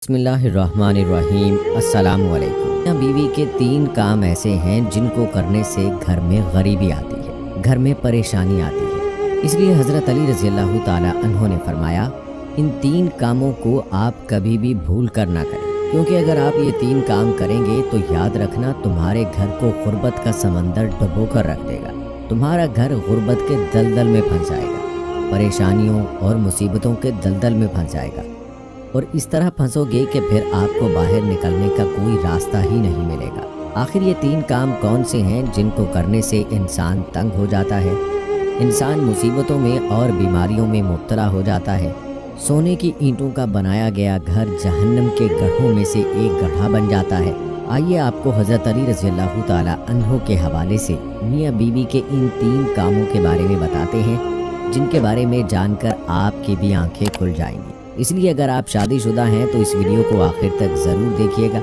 بسم اللہ الرحمن الرحیم۔ السلام علیکم۔ میاں بیوی کے 3 کام ایسے ہیں جن کو کرنے سے گھر میں غریبی آتی ہے، گھر میں پریشانی آتی ہے۔ اس لیے حضرت علی رضی اللہ تعالیٰ عنہ نے فرمایا ان 3 کاموں کو آپ کبھی بھی بھول کر نہ کریں، کیونکہ اگر آپ یہ 3 کام کریں گے تو یاد رکھنا تمہارے گھر کو غربت کا سمندر ڈبو کر رکھ دے گا۔ تمہارا گھر غربت کے دلدل میں پھنس جائے گا، پریشانیوں اور مصیبتوں کے دلدل میں پھنس جائے گا، اور اس طرح پھنسو گے کہ پھر آپ کو باہر نکلنے کا کوئی راستہ ہی نہیں ملے گا۔ آخر یہ 3 کام کون سے ہیں جن کو کرنے سے انسان تنگ ہو جاتا ہے، انسان مصیبتوں میں اور بیماریوں میں مبتلا ہو جاتا ہے، سونے کی اینٹوں کا بنایا گیا گھر جہنم کے گڑھوں میں سے ایک گڑھا بن جاتا ہے؟ آئیے آپ کو حضرت علی رضی اللہ تعالیٰ عنہ کے حوالے سے میاں بیوی کے ان 3 کاموں کے بارے میں بتاتے ہیں، جن کے بارے میں جان کر آپ کی بھی آنکھیں کھل جائیں گی۔ اس لیے اگر آپ شادی شدہ ہیں تو اس ویڈیو کو آخر تک ضرور دیکھیے گا،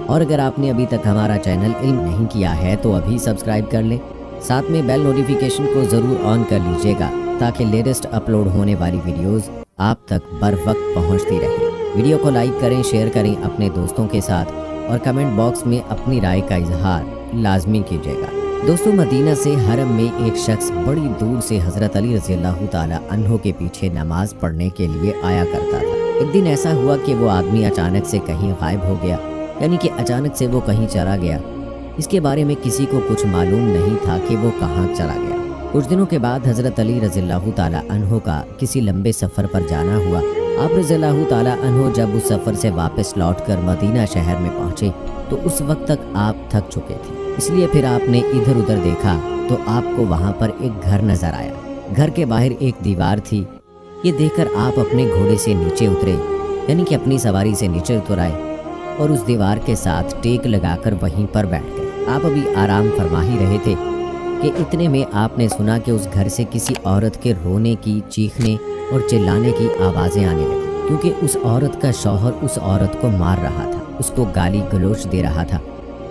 اور اگر آپ نے ابھی تک ہمارا چینل علم نہیں کیا ہے تو ابھی سبسکرائب کر لیں، ساتھ میں بیل نوٹیفیکیشن کو ضرور آن کر لیجیے گا تاکہ لیٹسٹ اپلوڈ ہونے والی ویڈیوز آپ تک بر وقت پہنچتی رہیں۔ ویڈیو کو لائک کریں، شیئر کریں اپنے دوستوں کے ساتھ، اور کمنٹ باکس میں اپنی رائے کا اظہار لازمی کیجیے گا۔ دوستو، مدینہ سے حرم میں ایک شخص بڑی دور سے حضرت علی رضی اللہ تعالیٰ عنہ کے پیچھے نماز پڑھنے کے لیے آیا کرتا تھا۔ ایک دن ایسا ہوا کہ وہ آدمی اچانک سے کہیں غائب ہو گیا، یعنی کہ اچانک سے وہ کہیں چلا گیا۔ اس کے بارے میں کسی کو کچھ معلوم نہیں تھا کہ وہ کہاں چلا گیا۔ کچھ دنوں کے بعد حضرت علی رضی اللہ تعالیٰ عنہ کا کسی لمبے سفر پر جانا ہوا۔ آپ رضی اللہ تعالیٰ عنہ جب اس سفر سے واپس لوٹ کر مدینہ شہر میں پہنچے تو اس وقت تک آپ تھک چکے تھے، اس لیے پھر آپ نے ادھر ادھر دیکھا تو آپ کو وہاں پر ایک گھر نظر آیا۔ گھر کے باہر ایک دیوار تھی۔ یہ دیکھ کر آپ اپنے گھوڑے سے نیچے اترے، یعنی کہ اپنی سواری سے نیچے اتر آئے، اور اس دیوار کے ساتھ ٹیک لگا کر وہیں پر بیٹھ گئے۔ آپ ابھی آرام فرما ہی رہے تھے کہ اتنے میں آپ نے سنا کہ اس گھر سے کسی عورت کے رونے کی، چیخنے اور چلانے کی آوازیں آنے لگیں، کیونکہ اس عورت کا شوہر اس عورت کو مار رہا تھا، اس کو گالی گلوچ دے رہا تھا،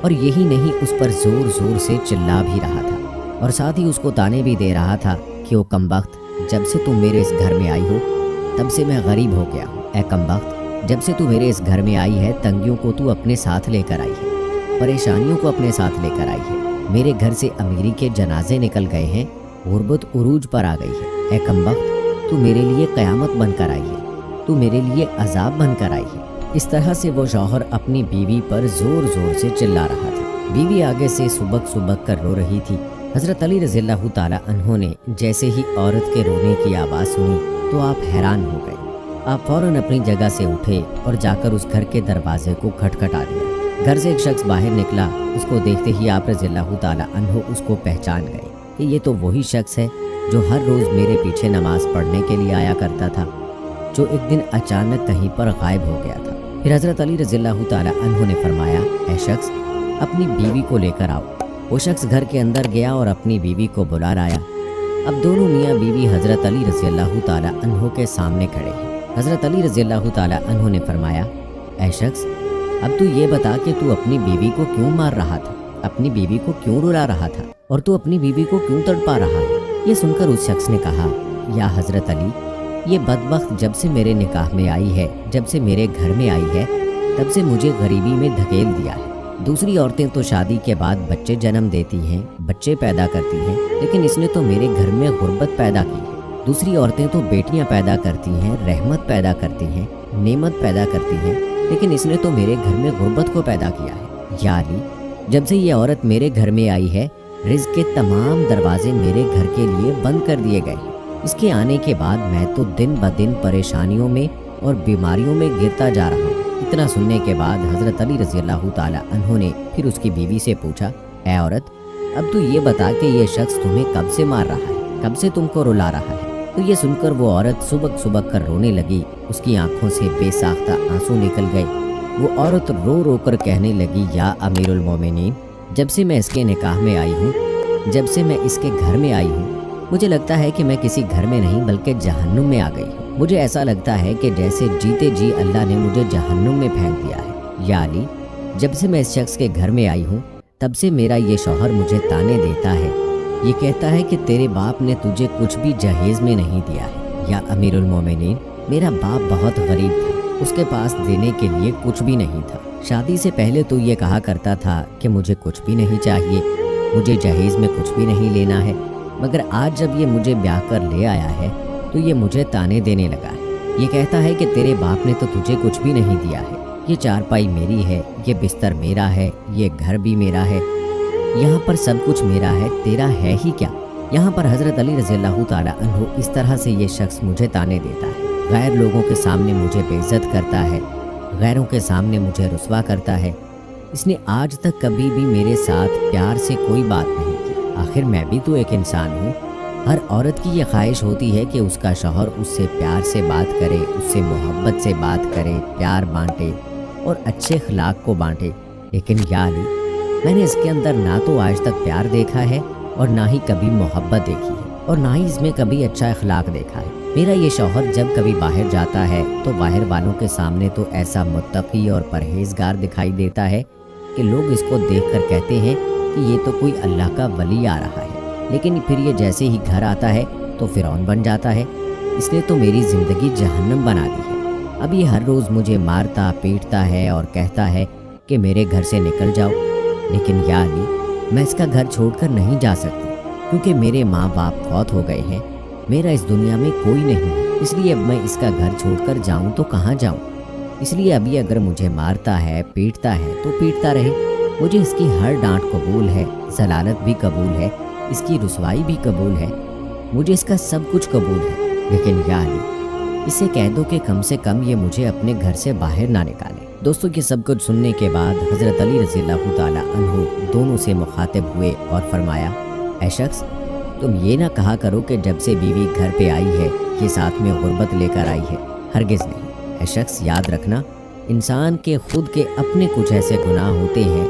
اور یہی نہیں اس پر زور زور سے چلا بھی رہا تھا، اور ساتھ ہی اس کو تانے بھی دے رہا تھا کہ او کمبخت، جب سے تم میرے اس گھر میں آئی ہو تب سے میں غریب ہو گیا ہوں۔ اے کمبخت، جب سے تو میرے اس گھر میں آئی ہے تنگیوں کو تو اپنے ساتھ لے کر آئی ہے، پریشانیوں کو اپنے ساتھ لے کر آئی ہے، میرے گھر سے امیری کے جنازے نکل گئے ہیں، غربت عروج پر آ گئی ہے۔ اے کمبخت، تو میرے لیے قیامت بن کر آئی ہے، تو میرے لیے عذاب بن کر آئی ہے۔ اس طرح سے وہ شوہر اپنی بیوی پر زور زور سے چلا رہا تھا۔ بیوی آگے سے سبک سبک کر رو رہی تھی۔ حضرت علی رضی اللہ تعالیٰ عنہ نے جیسے ہی عورت کے رونے کی آواز سنی تو آپ حیران ہو گئے۔ آپ فوراً اپنی جگہ سے اٹھے اور جا کر اس گھر کے دروازے کو کھٹکھٹا دیا۔ گھر سے ایک شخص باہر نکلا، اس کو دیکھتے ہی آپ رضی اللہ تعالیٰ عنہ اس کو پہچان گئے کہ یہ تو وہی شخص ہے جو ہر روز میرے پیچھے نماز پڑھنے کے لیے آیا کرتا تھا، جو ایک دن اچانک کہیں پر غائب ہو گیا تھا۔ پھر حضرت علی رضی اللہ تعالیٰ عنہ نے فرمایا، اے شخص، اپنی بیوی کو لے کر آؤ۔ وہ شخص گھر کے اندر گیا اور اپنی بیوی کو بلا لایا۔ اب دونوں میاں بیوی حضرت علی رضی اللہ تعالیٰ عنہ کے سامنے کھڑے ہیں۔ حضرت علی رضی اللہ تعالیٰ عنہ نے فرمایا، اے شخص، اب تو یہ بتا کہ تو اپنی بیوی کو کیوں مار رہا تھا، اپنی بیوی کو کیوں رلا رہا تھا، اور تو اپنی بیوی کو کیوں تڑپا رہا ہے؟ یہ سن کر اس شخص نے کہا، یا حضرت علی، یہ بدبخت جب سے میرے نکاح میں آئی ہے، جب سے میرے گھر میں آئی ہے، تب سے مجھے غریبی میں دھکیل دیا ہے۔ دوسری عورتیں تو شادی کے بعد بچے جنم دیتی ہیں، بچے پیدا کرتی ہیں، لیکن اس نے تو میرے گھر میں غربت پیدا کی ہے۔ دوسری عورتیں تو بیٹیاں پیدا کرتی ہیں، رحمت پیدا کرتی ہیں، نعمت پیدا کرتی ہیں، لیکن اس نے تو میرے گھر میں غربت کو پیدا کیا ہے۔ یا علی، جب سے یہ عورت میرے گھر میں آئی ہے، رزق کے تمام دروازے میرے گھر کے لیے بند کر دیے گئے ہیں۔ اس کے آنے کے بعد میں تو دن بدن پریشانیوں میں اور بیماریوں میں گرتا جا رہا ہوں۔ اتنا سننے کے بعد حضرت علی رضی اللہ تعالیٰ عنہ نے پھر اس کی بیوی سے پوچھا، اے عورت، اب تو یہ بتا کہ یہ شخص تمہیں کب سے مار رہا ہے، کب سے تم کو رلا رہا ہے؟ تو یہ سن کر وہ عورت سبک سبک کر رونے لگی، اس کی آنکھوں سے بے ساختہ آنسو نکل گئے۔ وہ عورت رو رو کر کہنے لگی، یا امیر المومنین، جب سے میں اس کے نکاح میں آئی ہوں، جب سے میں اس کے گھر میں آئی ہوں، مجھے لگتا ہے کہ میں کسی گھر میں نہیں بلکہ جہنم میں آ گئی ہوں۔ مجھے ایسا لگتا ہے کہ جیسے جیتے جی اللہ نے مجھے جہنم میں پھینک دیا ہے۔ یا علی، جب سے میں اس شخص کے گھر میں آئی ہوں تب سے میرا یہ شوہر مجھے تانے دیتا ہے، یہ کہتا ہے کہ تیرے باپ نے تجھے کچھ بھی جہیز میں نہیں دیا ہے۔ یا امیر المومنین، میرا باپ بہت غریب تھا، اس کے پاس دینے کے لیے کچھ بھی نہیں تھا۔ شادی سے پہلے تو یہ کہا کرتا تھا کہ مجھے کچھ بھی نہیں چاہیے، مجھے جہیز میں کچھ بھی نہیں لینا ہے، مگر آج جب یہ مجھے بیاہ کر لے آیا ہے تو یہ مجھے تانے دینے لگا ہے۔ یہ کہتا ہے کہ تیرے باپ نے تو تجھے کچھ بھی نہیں دیا ہے، یہ چارپائی میری ہے، یہ بستر میرا ہے، یہ گھر بھی میرا ہے، یہاں پر سب کچھ میرا ہے، تیرا ہے ہی کیا۔ یہاں پر حضرت علی رضی اللہ تعالیٰ عنہ اس طرح سے یہ شخص مجھے تانے دیتا ہے، غیر لوگوں کے سامنے مجھے بے عزت کرتا ہے، غیروں کے سامنے مجھے رسوا کرتا ہے۔ اس نے آج تک کبھی بھی میرے ساتھ پیار سے کوئی بات نہیں کی۔ آخر میں بھی تو ایک انسان ہوں۔ ہر عورت کی یہ خواہش ہوتی ہے کہ اس کا شوہر اس سے پیار سے بات کرے، اس سے محبت سے بات کرے، پیار بانٹے اور اچھے اخلاق کو بانٹے، لیکن یا علی، میں نے اس کے اندر نہ تو آج تک پیار دیکھا ہے اور نہ ہی کبھی محبت دیکھی ہے، اور نہ ہی اس میں کبھی اچھا اخلاق دیکھا ہے۔ میرا یہ شوہر جب کبھی باہر جاتا ہے تو باہر والوں کے سامنے تو ایسا متقی اور پرہیزگار دکھائی دیتا ہے کہ لوگ اس کو دیکھ کر کہتے ہیں کہ یہ تو کوئی اللہ کا ولی آ رہا ہے، لیکن پھر یہ جیسے ہی گھر آتا ہے تو فرعون بن جاتا ہے۔ اس نے تو میری زندگی جہنم بنا دی ہے۔ اب یہ ہر روز مجھے مارتا پیٹتا ہے اور کہتا ہے کہ میرے گھر سے نکل جاؤ، لیکن یا علی، میں اس کا گھر چھوڑ کر نہیں جا سکتی، کیونکہ میرے ماں باپ فوت ہو گئے ہیں، میرا اس دنیا میں کوئی نہیں ہے، اس لیے اب میں اس کا گھر چھوڑ کر جاؤں تو کہاں جاؤں؟ اس لیے ابھی اگر مجھے مارتا ہے پیٹتا ہے تو پیٹتا رہے، مجھے اس کی ہر ڈانٹ قبول ہے، ذلالت بھی قبول ہے، اس کی رسوائی بھی قبول ہے، مجھے اس کا سب کچھ قبول ہے، لیکن یا علی، اسے کہہ دو کہ کم سے کم یہ مجھے اپنے گھر سے باہر نہ نکالے۔ دوستوں، یہ سب کچھ سننے کے بعد حضرت علی رضی اللہ تعالیٰ عنہ دونوں سے مخاطب ہوئے اور فرمایا، اے شخص، تم یہ نہ کہا کرو کہ جب سے بیوی گھر پہ آئی ہے یہ ساتھ میں غربت لے کر آئی ہے، ہرگز نہیں۔ اے شخص، یاد رکھنا، انسان کے خود کے اپنے کچھ ایسے گناہ ہوتے ہیں،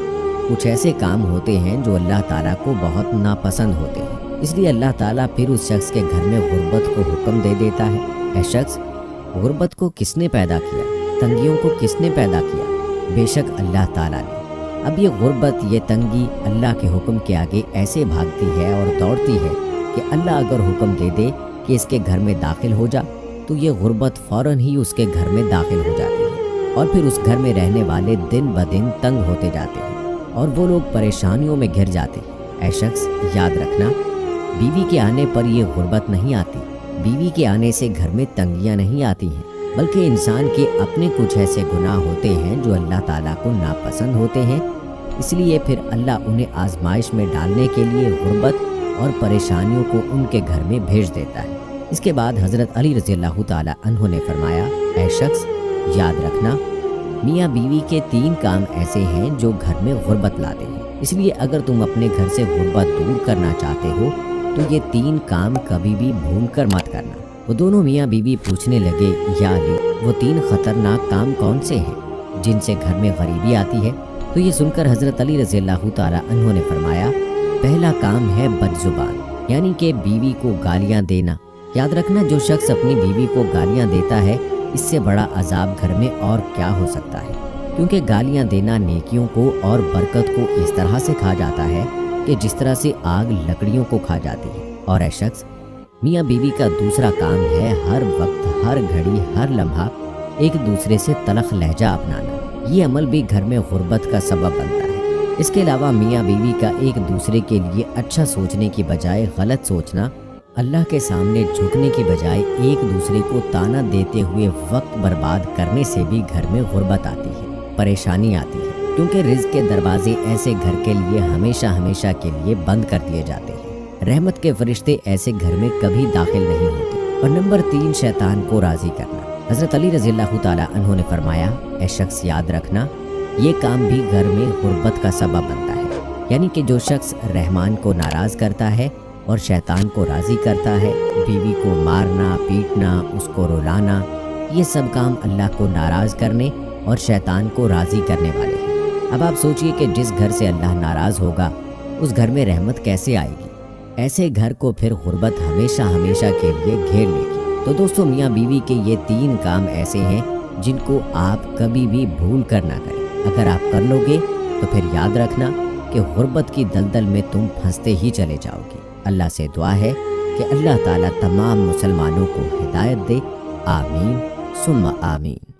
کچھ ایسے کام ہوتے ہیں جو اللہ تعالیٰ کو بہت ناپسند ہوتے ہیں، اس لیے اللہ تعالیٰ پھر اس شخص کے گھر میں غربت کو حکم دے دیتا ہے۔ اے شخص، غربت کو کس نے پیدا کیا؟ تنگیوں کو کس نے پیدا کیا؟ بے شک اللہ تعالیٰ نے۔ اب یہ غربت، یہ تنگی اللہ کے حکم کے آگے ایسے بھاگتی ہے اور دوڑتی ہے کہ اللہ اگر حکم دے دے کہ اس کے گھر میں داخل ہو جا تو یہ غربت فوراً ہی اس کے گھر میں داخل ہو جاتی ہے، اور پھر اس گھر میں رہنے والے دن بدن تنگ ہوتے جاتے ہیں اور وہ لوگ پریشانیوں میں گھر جاتے ہیں۔ اے شخص، یاد رکھنا، بیوی کے آنے پر یہ غربت نہیں آتی، بیوی کے آنے سے گھر میں تنگیاں نہیں آتی ہیں، بلکہ انسان کے اپنے کچھ ایسے گناہ ہوتے ہیں جو اللہ تعالیٰ کو ناپسند ہوتے ہیں، اس لیے پھر اللہ انہیں آزمائش میں ڈالنے کے لیے غربت اور پریشانیوں کو ان کے گھر میں بھیج دیتا ہے۔ اس کے بعد حضرت علی رضی اللہ تعالیٰ عنہ نے فرمایا، اے شخص، یاد رکھنا، میاں بیوی کے 3 کام ایسے ہیں جو گھر میں غربت لاتے ہیں، اس لیے اگر تم اپنے گھر سے غربت دور کرنا چاہتے ہو تو یہ 3 کام کبھی بھی بھول کر مت کرنا۔ وہ دونوں میاں بیوی پوچھنے لگے، یا علی، وہ 3 خطرناک کام کون سے ہیں جن سے گھر میں غریبی آتی ہے؟ تو یہ سن کر حضرت علی رضی اللہ تعالیٰ عنہ نے فرمایا، پہلا کام ہے بد زبان، یعنی کہ بیوی کو گالیاں دینا۔ یاد رکھنا، جو شخص اپنی بیوی کو گالیاں دیتا ہے، اس سے بڑا عذاب گھر میں اور کیا ہو سکتا ہے، کیونکہ گالیاں دینا نیکیوں کو اور برکت کو اس طرح سے کھا جاتا ہے کہ جس طرح سے آگ لکڑیوں کو کھا جاتی ہے۔ اور اے شخص، میاں بیوی کا دوسرا کام ہے ہر وقت، ہر گھڑی، ہر لمحہ ایک دوسرے سے تلخ لہجہ اپنانا۔ یہ عمل بھی گھر میں غربت کا سبب بنتا ہے۔ اس کے علاوہ میاں بیوی کا ایک دوسرے کے لیے اچھا سوچنے کی بجائے غلط سوچنا، اللہ کے سامنے جھکنے کی بجائے ایک دوسرے کو تانا دیتے ہوئے وقت برباد کرنے سے بھی گھر میں غربت آتی ہے، پریشانی آتی ہے، کیونکہ رزق کے دروازے ایسے گھر کے لیے ہمیشہ کے لیے بند کر دیے جاتے ہیں۔ رحمت کے فرشتے ایسے گھر میں کبھی داخل نہیں ہوتے۔ اور نمبر 3، شیطان کو راضی کرنا۔ حضرت علی رضی اللہ تعالیٰ عنہ نے فرمایا، اے شخص، یاد رکھنا، یہ کام بھی گھر میں غربت کا سبب بنتا ہے، یعنی کہ جو شخص رحمان کو ناراض کرتا ہے اور شیطان کو راضی کرتا ہے، بیوی کو مارنا پیٹنا، اس کو رلانا، یہ سب کام اللہ کو ناراض کرنے اور شیطان کو راضی کرنے والے ہیں۔ اب آپ سوچئے کہ جس گھر سے اللہ ناراض ہوگا اس گھر میں رحمت کیسے آئے گی؟ ایسے گھر کو پھر غربت ہمیشہ کے لیے گھیر لے گی۔ تو دوستو، میاں بیوی کے یہ 3 کام ایسے ہیں جن کو آپ کبھی بھی بھول کر نہ کریں۔ اگر آپ کر لو گے تو پھر یاد رکھنا کہ غربت کی دلدل میں تم پھنستے ہی چلے جاؤ گے۔ اللہ سے دعا ہے کہ اللہ تعالیٰ تمام مسلمانوں کو ہدایت دے۔ آمین ثم آمین۔